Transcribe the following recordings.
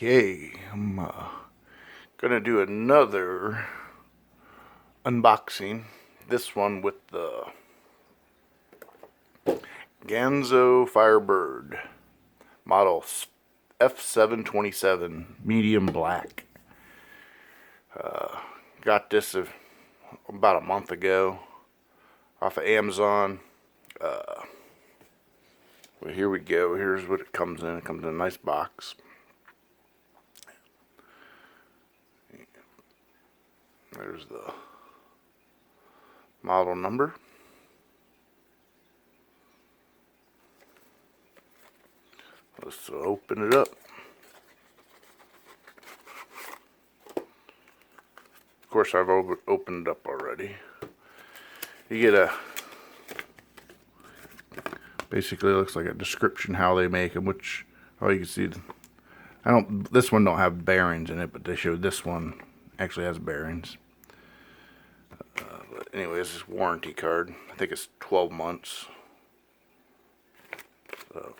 Okay, I'm gonna do another unboxing. This one with the Ganzo Firebird model F727 medium black. Got this about a month ago off of Amazon. Well, here we go. Here's what it comes in. It comes in a nice box. There's the model number. Let's open it up. Of course, I've opened it up already. You get basically it looks like a description how they make them, which, oh, you can see, this one don't have bearings in it, but they showed this one actually has bearings. But anyway, this is warranty card. I think it's 12 months. So,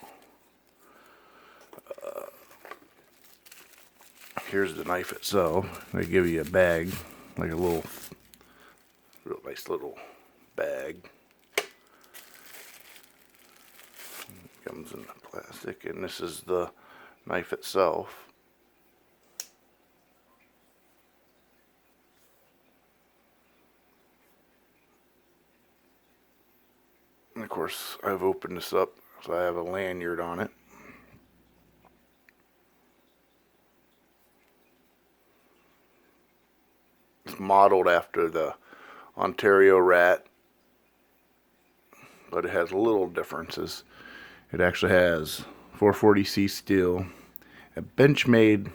here's the knife itself. They give you a bag, like a real nice little bag. It comes in plastic, and this is the knife itself. And of course, I've opened this up, so I have a lanyard on it. It's modeled after the Ontario Rat, but it has little differences. It actually has 440C steel, a Benchmade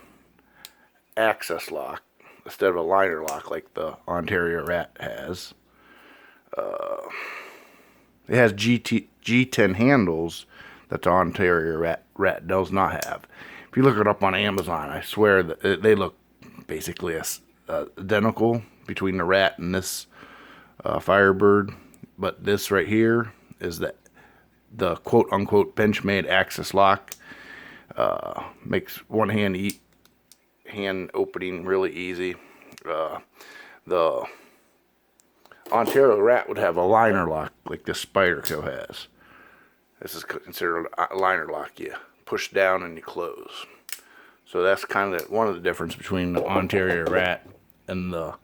access lock instead of a liner lock like the Ontario Rat has. It has G10 handles that the Ontario Rat does not have. If you look it up on Amazon, I swear that they look basically identical between the Rat and this Firebird. But this right here is the quote-unquote Benchmade access lock. Makes one hand opening really easy. The Ontario Rat would have a liner lock like this Spyderco has. This is considered a liner lock. You push down and you close. So that's kind of one of the difference between the Ontario Rat and the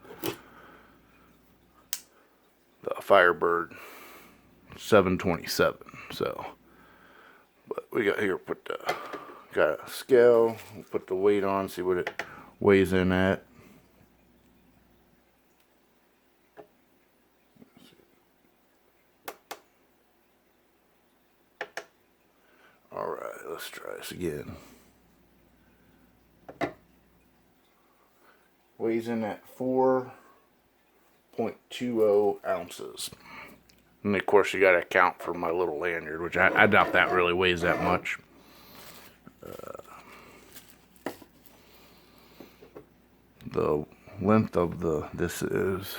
Firebird 727. So, but we got here, got a scale. We'll put the weight on, see what it weighs in at. Alright, let's try this again. Weighs in at 4.20 ounces. And of course you gotta account for my little lanyard, which I doubt that really weighs that much. The length of this is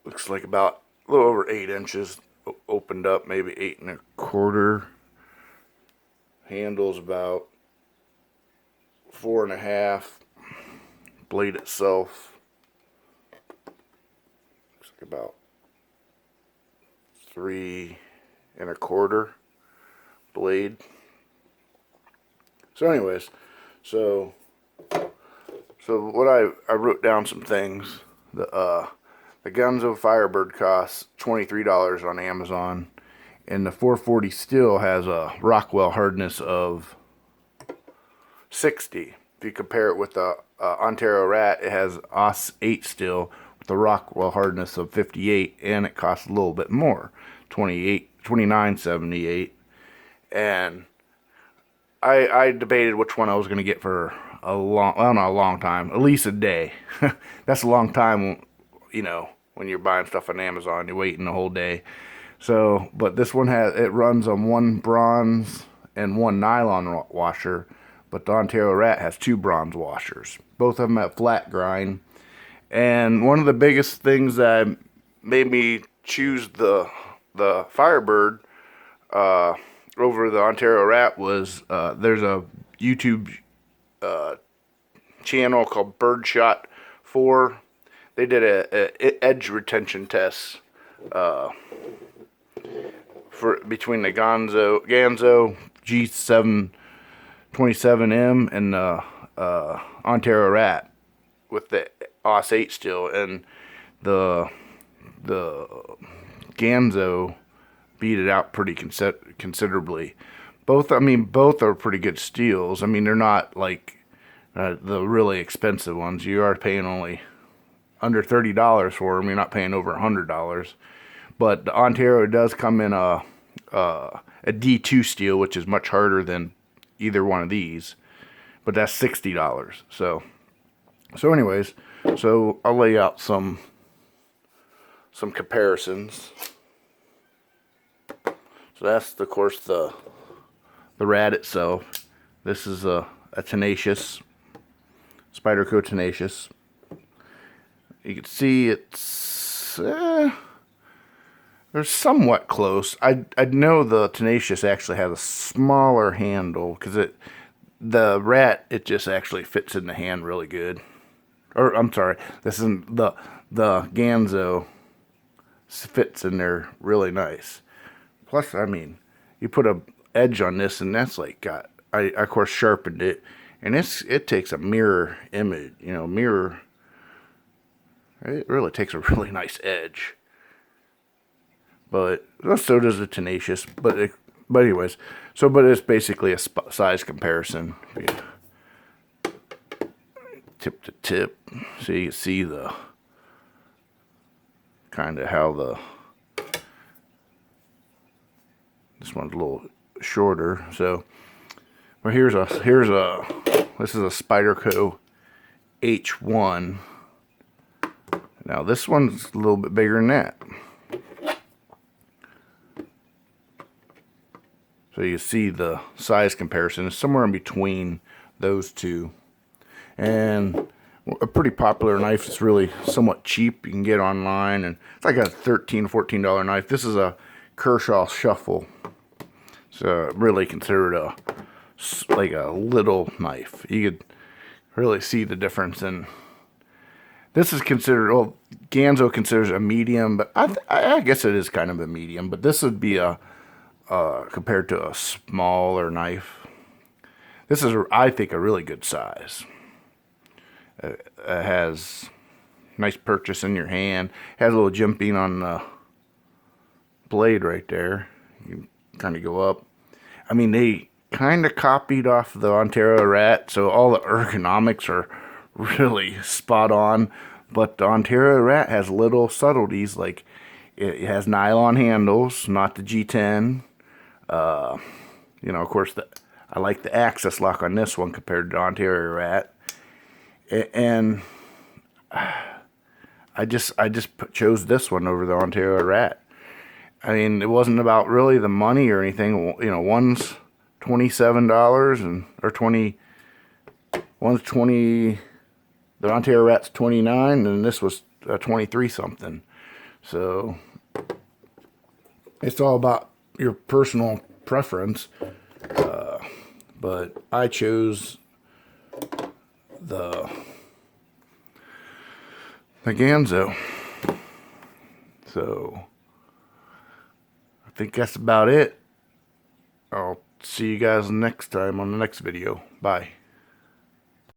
looks like about a little over 8 inches opened up, maybe 8 1/4. Handle's about 4 1/2. Blade itself looks like about 3 1/4 blade. So anyways, so what I wrote down some things. The Ganzo Firebird costs $23 on Amazon, and the 440 steel has a Rockwell hardness of 60. If you compare it with the Ontario Rat, it has OS 8 steel with the Rockwell hardness of 58, and it costs a little bit more, $29.78. And I debated which one I was going to get for a long, well, not a long time, at least a day. That's a long time, you know, when you're buying stuff on Amazon, you're waiting a whole day. So, but this one runs on one bronze and one nylon washer, but the Ontario Rat has 2 bronze washers. Both of them have flat grind. And one of the biggest things that made me choose the Firebird over the Ontario Rat was there's a YouTube channel called Birdshot 4. They did a edge retention test for between the Ganzo G727M and the Ontario Rat with the OS 8 steel, and the Ganzo beat it out pretty considerably. Both are pretty good steels. I mean, they're not like the really expensive ones. You are paying only under $30 for them. You're not paying over $100. But the Ontario does come in a D2 steel, which is much harder than either one of these. But that's $60. So anyways, so I'll lay out some comparisons. So that's, of course, the Rat itself. This is a Tenacious, Spyderco Tenacious. You can see it's they're somewhat close. I know the Tenacious actually has a smaller handle because the Rat, it just actually fits in the hand really good. Or I'm sorry, this is the Ganzo fits in there really nice. Plus, I mean, you put a edge on this, and that's like I of course sharpened it, and it takes a mirror image, mirror. It really takes a really nice edge. But so does the Tenacious. But anyways, but it's basically a size comparison. Tip to tip, so you can see the kind of how this one's a little shorter. So, well, this is a Spyderco H1. Now this one's a little bit bigger than that. So you see the size comparison is somewhere in between those two. And a pretty popular knife. It's really somewhat cheap. You can get online, and it's like a $13, $14 knife. This is a Kershaw Shuffle. So really considered like a little knife. You could really see the difference in. This is considered, well, Ganzo considers a medium, but I guess it is kind of a medium. But this would be compared to a smaller knife. This is, I think, a really good size. It has nice purchase in your hand. Has a little jimping on the blade right there. You can kind of go up. I mean, they kind of copied off the Ontario Rat, so all the ergonomics are really spot on. But the Ontario Rat has little subtleties, like it has nylon handles, not the G10. Of course, I like the access lock on this one compared to the Ontario Rat. And I just chose this one over the Ontario Rat. I mean, it wasn't about really the money or anything. One's $27 one's 20. The Ontario Rat's 29, and this was 23 something. So it's all about your personal preference. But I chose the Ganzo. So I think that's about it. I'll see you guys next time on the next video. Bye.